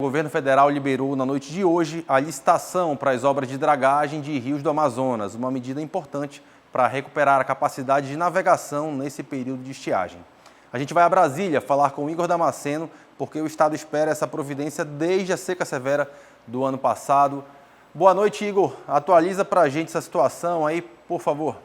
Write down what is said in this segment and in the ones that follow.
governo federal liberou na noite de hoje a licitação para as obras de dragagem de rios do Amazonas, uma medida importante para recuperar a capacidade de navegação nesse período de estiagem. A gente vai a Brasília falar com o Igor Damasceno, porque o estado espera essa providência desde a seca severa do ano passado. Boa noite, Igor. Atualiza para a gente essa situação aí, por favor.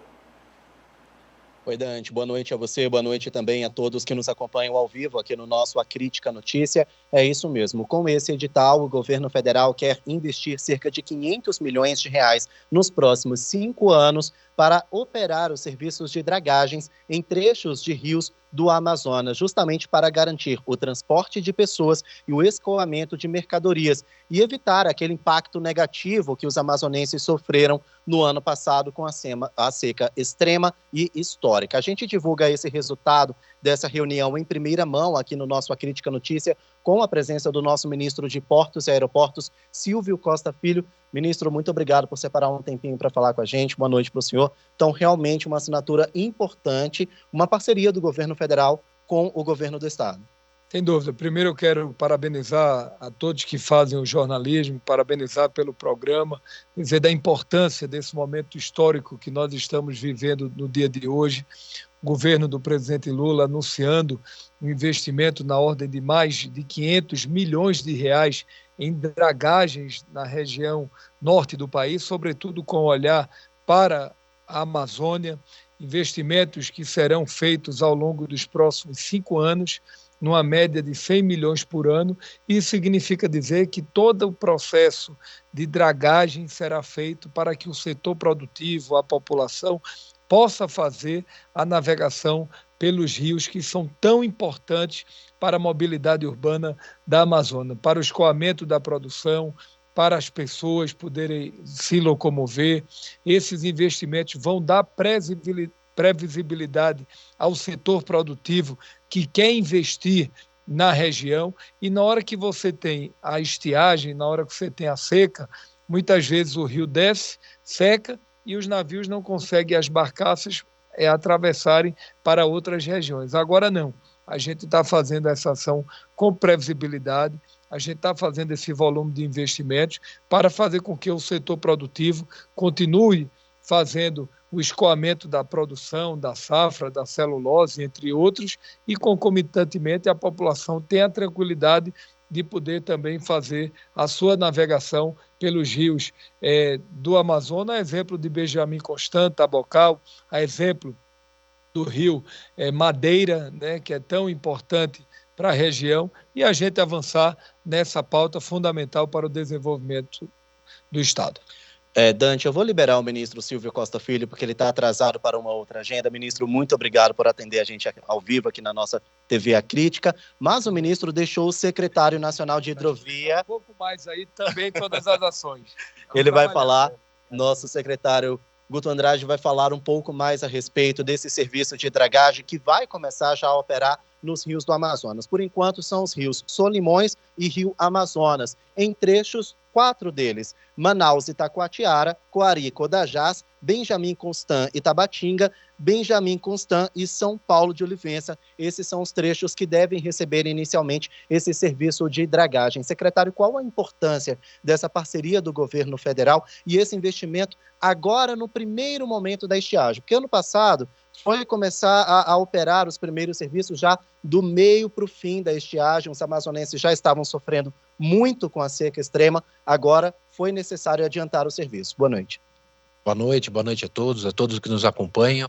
Oi, Dante. Boa noite a você, boa noite também a todos que nos acompanham ao vivo aqui no nosso A Crítica Notícia. É isso mesmo, com esse edital, o governo federal quer investir cerca de 500 milhões de reais nos próximos 5 anos para operar os serviços de dragagens em trechos de rios do Amazonas, justamente para garantir o transporte de pessoas e o escoamento de mercadorias e evitar aquele impacto negativo que os amazonenses sofreram no ano passado com a seca extrema e histórica. A gente divulga esse resultado dessa reunião em primeira mão aqui no nosso A Crítica Notícia, com a presença do nosso ministro de Portos e Aeroportos, Silvio Costa Filho. Ministro, muito obrigado por separar um tempinho para falar com a gente. Boa noite para o senhor. Então, realmente uma assinatura importante, uma parceria do governo federal com o governo do estado. Sem dúvida. Primeiro eu quero parabenizar a todos que fazem o jornalismo, parabenizar pelo programa, dizer da importância desse momento histórico que nós estamos vivendo no dia de hoje. O governo do presidente Lula anunciando um investimento na ordem de mais de 500 milhões de reais em dragagens na região norte do país, sobretudo com olhar para a Amazônia, investimentos que serão feitos ao longo dos próximos 5 anos, numa média de 100 milhões por ano. Isso significa dizer que todo o processo de dragagem será feito para que o setor produtivo, a população, possa fazer a navegação pelos rios que são tão importantes para a mobilidade urbana da Amazônia, para o escoamento da produção, para as pessoas poderem se locomover. Esses investimentos vão dar previsibilidade ao setor produtivo que quer investir na região, e na hora que você tem a estiagem, na hora que você tem a seca, muitas vezes o rio desce, seca, e os navios não conseguem, as barcaças atravessarem para outras regiões. Agora não, a gente está fazendo essa ação com previsibilidade, a gente está fazendo esse volume de investimentos para fazer com que o setor produtivo continue fazendo o escoamento da produção, da safra, da celulose, entre outros, e concomitantemente a população tenha a tranquilidade de poder também fazer a sua navegação pelos rios do Amazonas, a exemplo de Benjamin Constant, Tabocal, a exemplo do rio Madeira, né, que é tão importante para a região, e a gente avançar nessa pauta fundamental para o desenvolvimento do Estado. Dante, eu vou liberar o ministro Silvio Costa Filho, porque ele está atrasado para uma outra agenda. Ministro, muito obrigado por atender a gente ao vivo aqui na nossa TV A Crítica, mas o ministro deixou o secretário nacional de hidrovia... Um pouco mais aí também todas as ações. Ele vai falar, nosso secretário Guto Andrade vai falar um pouco mais a respeito desse serviço de dragagem que vai começar já a operar nos rios do Amazonas. Por enquanto, são os rios Solimões e Rio Amazonas, em trechos, 4 deles: Manaus e Taquatiara, Coari e Codajás, Benjamin Constant e Tabatinga, Benjamin Constant e São Paulo de Olivença. Esses são os trechos que devem receber inicialmente esse serviço de dragagem. Secretário, qual a importância dessa parceria do governo federal e esse investimento agora no primeiro momento da estiagem? Porque ano passado foi começar a operar os primeiros serviços já do meio para o fim da estiagem. Os amazonenses já estavam sofrendo muito com a seca extrema, agora foi necessário adiantar o serviço. Boa noite. Boa noite a todos que nos acompanham.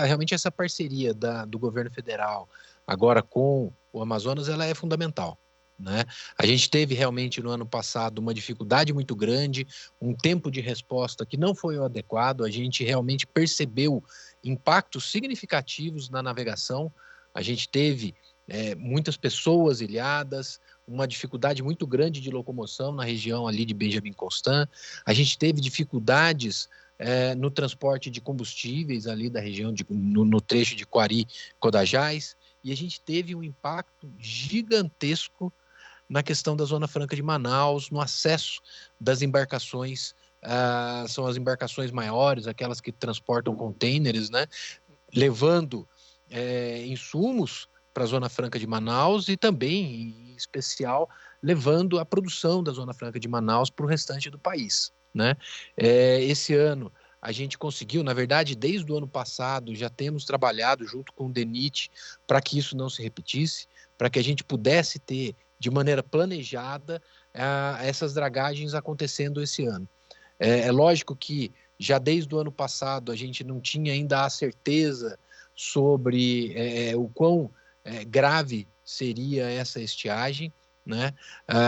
Realmente essa parceria do governo federal agora com o Amazonas, ela é fundamental, né? A gente teve realmente no ano passado uma dificuldade muito grande, um tempo de resposta que não foi o adequado, a gente realmente percebeu impactos significativos na navegação, a gente teve muitas pessoas ilhadas, uma dificuldade muito grande de locomoção na região ali de Benjamin Constant, a gente teve dificuldades no transporte de combustíveis ali da região, no trecho de Coari, Codajás, e a gente teve um impacto gigantesco na questão da Zona Franca de Manaus, no acesso das embarcações, são as embarcações maiores, aquelas que transportam contêineres, né, levando insumos a Zona Franca de Manaus e também, em especial, levando a produção da Zona Franca de Manaus para o restante do país, né? Esse ano a gente conseguiu, na verdade, desde o ano passado, já temos trabalhado junto com o DENIT para que isso não se repetisse, para que a gente pudesse ter, de maneira planejada, essas dragagens acontecendo esse ano. É lógico que já desde o ano passado a gente não tinha ainda a certeza sobre o quão grave seria essa estiagem, né?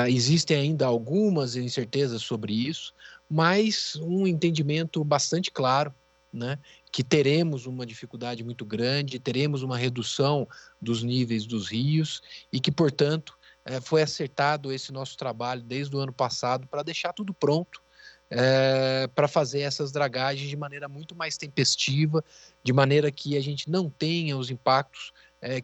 Existem ainda algumas incertezas sobre isso, mas um entendimento bastante claro, né? Que teremos uma dificuldade muito grande, teremos uma redução dos níveis dos rios e que, portanto, foi acertado esse nosso trabalho desde o ano passado para deixar tudo pronto para fazer essas dragagens de maneira muito mais tempestiva, de maneira que a gente não tenha os impactos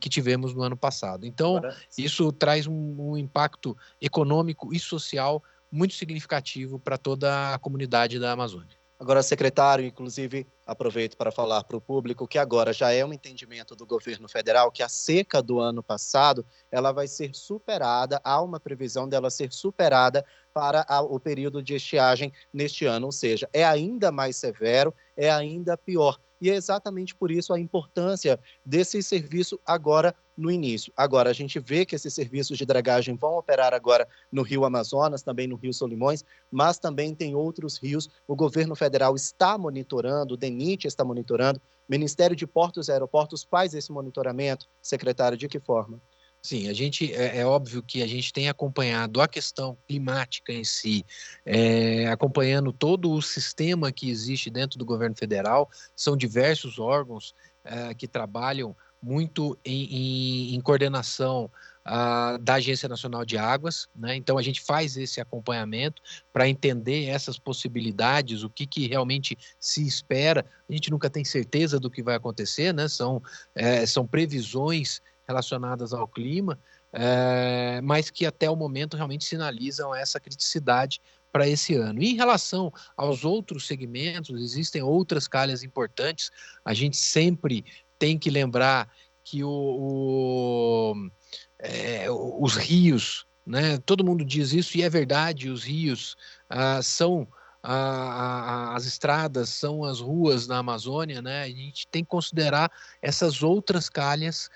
que tivemos no ano passado. Então, isso traz um impacto econômico e social muito significativo para toda a comunidade da Amazônia. Agora, secretário, inclusive, aproveito para falar para o público que agora já é um entendimento do governo federal que a seca do ano passado ela vai ser superada, há uma previsão dela ser superada para o período de estiagem neste ano, ou seja, é ainda mais severo, é ainda pior. E é exatamente por isso a importância desse serviço agora no início. Agora, a gente vê que esses serviços de dragagem vão operar agora no Rio Amazonas, também no Rio Solimões, mas também tem outros rios. O governo federal está monitorando, o DENIT está monitorando, o Ministério de Portos e Aeroportos faz esse monitoramento. Secretário, de que forma? Sim, a gente é óbvio que a gente tem acompanhado a questão climática em si, acompanhando todo o sistema que existe dentro do governo federal. São diversos órgãos que trabalham muito em coordenação da Agência Nacional de Águas, né? Então a gente faz esse acompanhamento para entender essas possibilidades, o que realmente se espera. A gente nunca tem certeza do que vai acontecer, né? São previsões relacionadas ao clima, mas que até o momento realmente sinalizam essa criticidade para esse ano. E em relação aos outros segmentos, existem outras calhas importantes. A gente sempre tem que lembrar que os rios, né, todo mundo diz isso e é verdade, os rios são as estradas, são as ruas na Amazônia, né? A gente tem que considerar essas outras calhas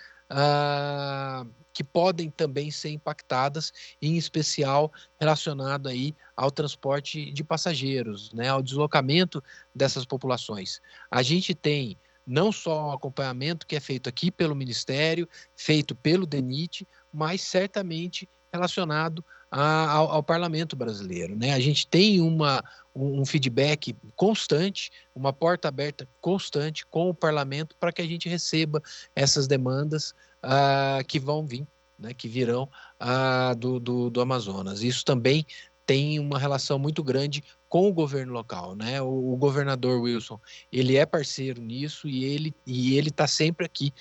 que podem também ser impactadas, em especial relacionado aí ao transporte de passageiros, né, ao deslocamento dessas populações. A gente tem não só o acompanhamento que é feito aqui pelo Ministério, feito pelo DENIT, mas certamente relacionado ao Parlamento brasileiro, né? A gente tem um feedback constante, uma porta aberta constante com o Parlamento para que a gente receba essas demandas que vão vir, né, que virão do Amazonas. Isso também tem uma relação muito grande com o governo local, né? O governador Wilson, ele é parceiro nisso e ele está sempre aqui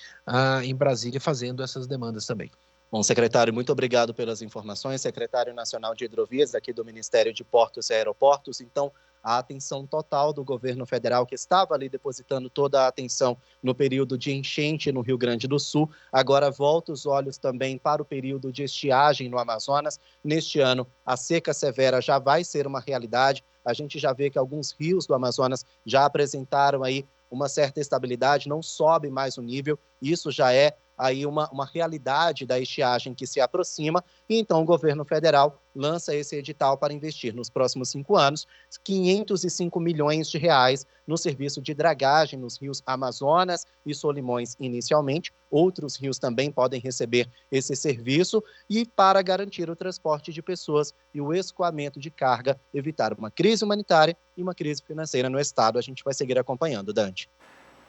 em Brasília fazendo essas demandas também. Bom, secretário, muito obrigado pelas informações. Secretário Nacional de Hidrovias, aqui do Ministério de Portos e Aeroportos. Então, a atenção total do governo federal, que estava ali depositando toda a atenção no período de enchente no Rio Grande do Sul, agora volta os olhos também para o período de estiagem no Amazonas. Neste ano, a seca severa já vai ser uma realidade. A gente já vê que alguns rios do Amazonas já apresentaram aí uma certa estabilidade, não sobe mais o nível. Isso já é aí uma realidade da estiagem que se aproxima, e então o governo federal lança esse edital para investir nos próximos 5 anos 505 milhões de reais no serviço de dragagem nos rios Amazonas e Solimões inicialmente. Outros rios também podem receber esse serviço e para garantir o transporte de pessoas e o escoamento de carga, evitar uma crise humanitária e uma crise financeira no estado. A gente vai seguir acompanhando, Dante.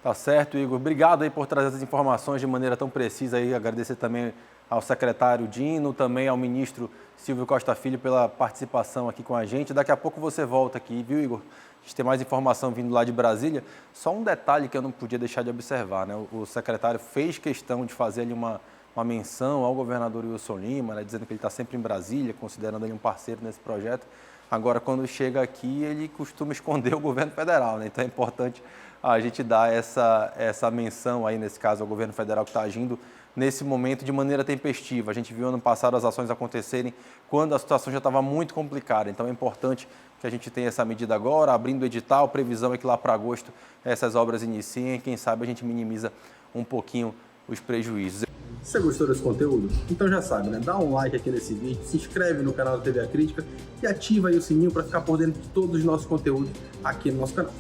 Tá certo, Igor. Obrigado aí por trazer as informações de maneira tão precisa aí. Agradecer também ao secretário Dino, também ao ministro Silvio Costa Filho pela participação aqui com a gente. Daqui a pouco você volta aqui, viu, Igor? A gente tem mais informação vindo lá de Brasília. Só um detalhe que eu não podia deixar de observar, né? O secretário fez questão de fazer ali uma menção ao governador Wilson Lima, né? Dizendo que ele está sempre em Brasília, considerando ele um parceiro nesse projeto. Agora, quando chega aqui, ele costuma esconder o governo federal, né? Então é importante a gente dar essa menção aí, nesse caso, ao governo federal que está agindo nesse momento de maneira tempestiva. A gente viu ano passado as ações acontecerem quando a situação já estava muito complicada. Então é importante que a gente tenha essa medida agora, abrindo o edital. Previsão é que lá para agosto essas obras iniciem. Quem sabe a gente minimiza um pouquinho os prejuízos. Se você gostou desse conteúdo, então já sabe, né? Dá um like aqui nesse vídeo, se inscreve no canal da TV A Crítica e ativa aí o sininho para ficar por dentro de todos os nossos conteúdos aqui no nosso canal.